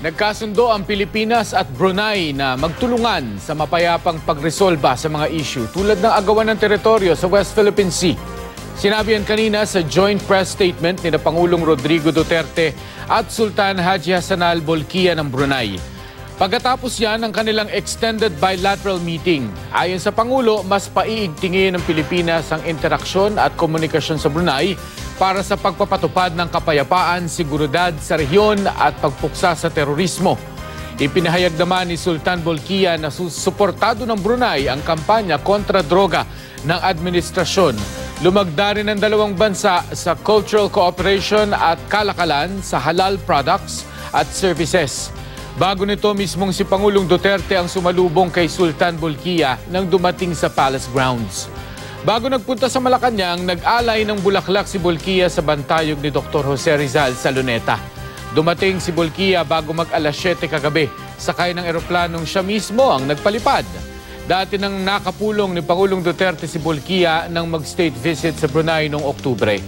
Nagkasundo ang Pilipinas at Brunei na magtulungan sa mapayapang pagresolba sa mga issue tulad ng agawan ng teritoryo sa West Philippine Sea. Sinabi yan kanina sa joint press statement ni Pangulong Rodrigo Duterte at Sultan Haji Hassanal Bolkiah ng Brunei. Pagkatapos yan ng kanilang extended bilateral meeting, ayon sa Pangulo, mas paiigtingin ng Pilipinas ang interaksyon at komunikasyon sa Brunei para sa pagpapatupad ng kapayapaan, seguridad sa rehiyon at pagpuksa sa terorismo. Ipinahayag naman ni Sultan Bolkiah na susuportado ng Brunei ang kampanya kontra droga ng administrasyon. Lumagda rin ang dalawang bansa sa cultural cooperation at kalakalan sa halal products at services. Bago nito mismong si Pangulong Duterte ang sumalubong kay Sultan Bolkiah nang dumating sa Palace Grounds. Bago nagpunta sa Malacanang, nag-alay ng bulaklak si Bolkiah sa bantayog ni Dr. Jose Rizal sa Luneta. Dumating si Bolkiah bago mag-alas 7 kagabi. Sakay ng eroplanong siya mismo ang nagpalipad. Dati nang nakapulong ni Pangulong Duterte si Bolkiah nang mag-state visit sa Brunei noong Oktubre.